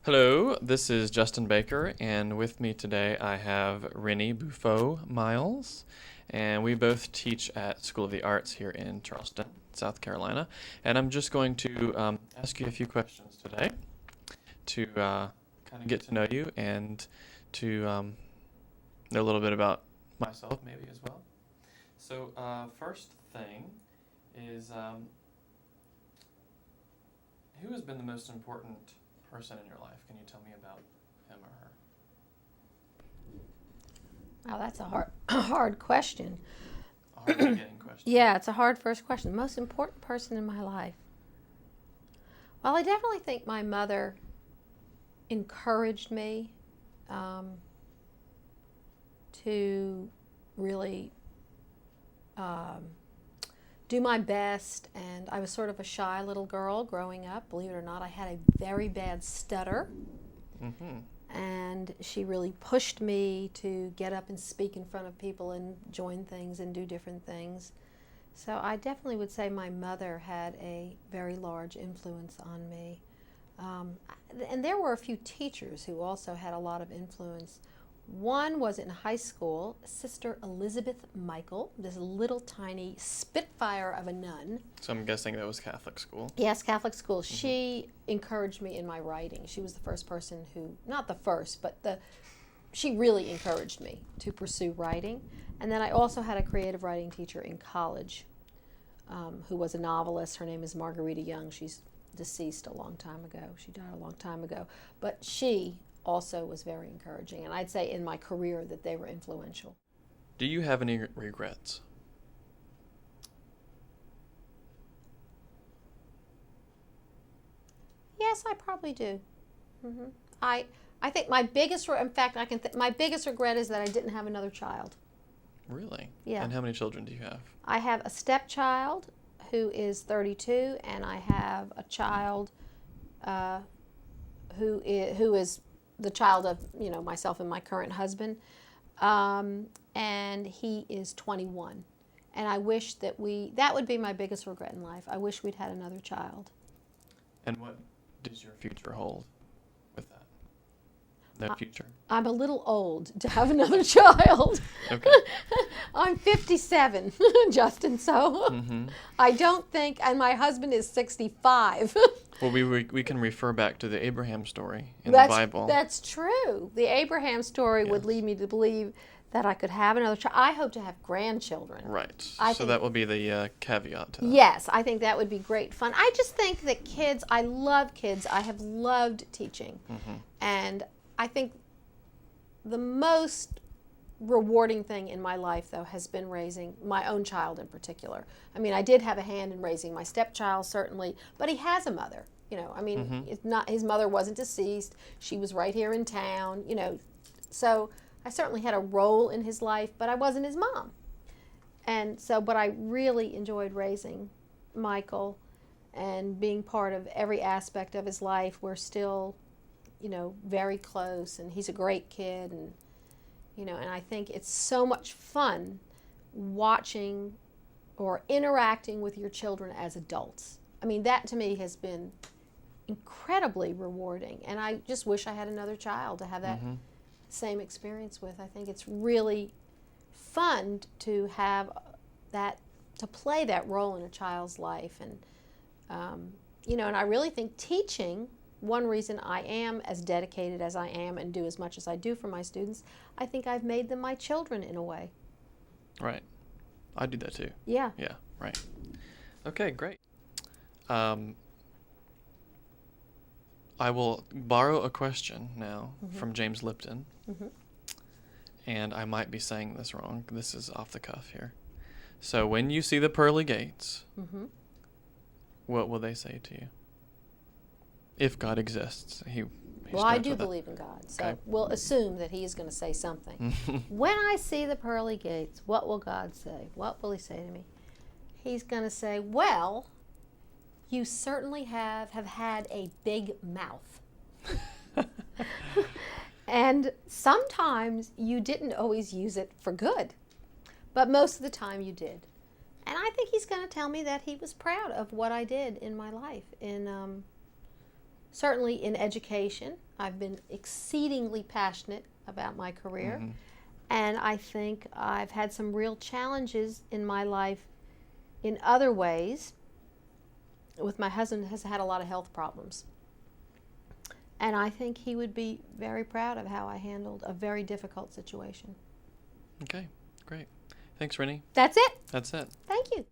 Hello, this is Justin Baker, and with me today I have Rene Miles, and we both teach at School of the Arts here in Charleston, South Carolina. And I'm just going to ask you a few questions today to kind of get to know you and to know a little bit about myself maybe as well. So first thing is, who has been the most important person in your life? Can you tell me about him or her? Oh, that's a hard question. A hard beginning question. Yeah, it's a hard first question. The most important person in my life. Well, I definitely think my mother encouraged me to really do my best, and I was sort of a shy little girl growing up. Believe it or not, I had a very bad stutter. And she really pushed me to get up and speak in front of people and join things and do different things. So I definitely would say my mother had a very large influence on me. And there were a few teachers who also had a lot of influence. One was in high school, Sister Elizabeth Michael, this little tiny spitfire of a nun. So I'm guessing that was Catholic school. Yes, Catholic school. She encouraged me in my writing. She was the first person who, not the first, but she really encouraged me to pursue writing. And then I also had a creative writing teacher in college who was a novelist. Her name is Margarita Young. She's deceased a long time ago. She died a long time ago. But she also was very encouraging, and I'd say in my career that they were influential. Do you have any regrets? Yes, I probably do. I think my biggest, in fact, my biggest regret is that I didn't have another child. Really? Yeah. And how many children do you have? I have a stepchild who is 32, and I have a child who is the child of myself and my current husband, and he is 21. And I wish that would be my biggest regret in life. I wish we'd had another child. And what does your future hold with that? No future? I'm a little old to have another child. Okay. I'm 57, Justin, so I don't think, and my husband is 65. Well, we can refer back to the Abraham story in the Bible. That's true. The Abraham story would lead me to believe that I could have another child. I hope to have grandchildren. Right. So that will be the caveat to that. Yes, I think that would be great fun. I just think that kids, I love kids. I have loved teaching. And I think the most rewarding thing in my life, though, has been raising my own child in particular. I mean, I did have a hand in raising my stepchild, certainly, but he has a mother. It's not, his mother wasn't deceased. She was right here in town, So I certainly had a role in his life, but I wasn't his mom. And so, but I really enjoyed raising Michael and being part of every aspect of his life. We're still, very close, and he's a great kid, and I think it's so much fun watching or interacting with your children as adults. I mean, that to me has been incredibly rewarding, and I just wish I had another child to have that same experience with. I think it's really fun to have that, to play that role in a child's life, and and I really think teaching, one reason I am as dedicated as I am and do as much as I do for my students, I think I've made them my children in a way. Right. I do that too. Yeah. Yeah, right. Okay, great. I will borrow a question now from James Lipton. And I might be saying this wrong. This is off the cuff here. So when you see the pearly gates, what will they say to you? If God exists. Well, I do believe in God, so we'll assume that he is going to say something. When I see the pearly gates, what will God say? What will he say to me? He's going to say, well, you certainly have had a big mouth. And sometimes you didn't always use it for good, but most of the time you did. And I think he's going to tell me that he was proud of what I did in my life in certainly in education, I've been exceedingly passionate about my career. Mm-hmm. And I think I've had some real challenges in my life in other ways. With my husband has had a lot of health problems. And I think he would be very proud of how I handled a very difficult situation. Okay, great. Thanks, Rene. That's it. That's it. Thank you.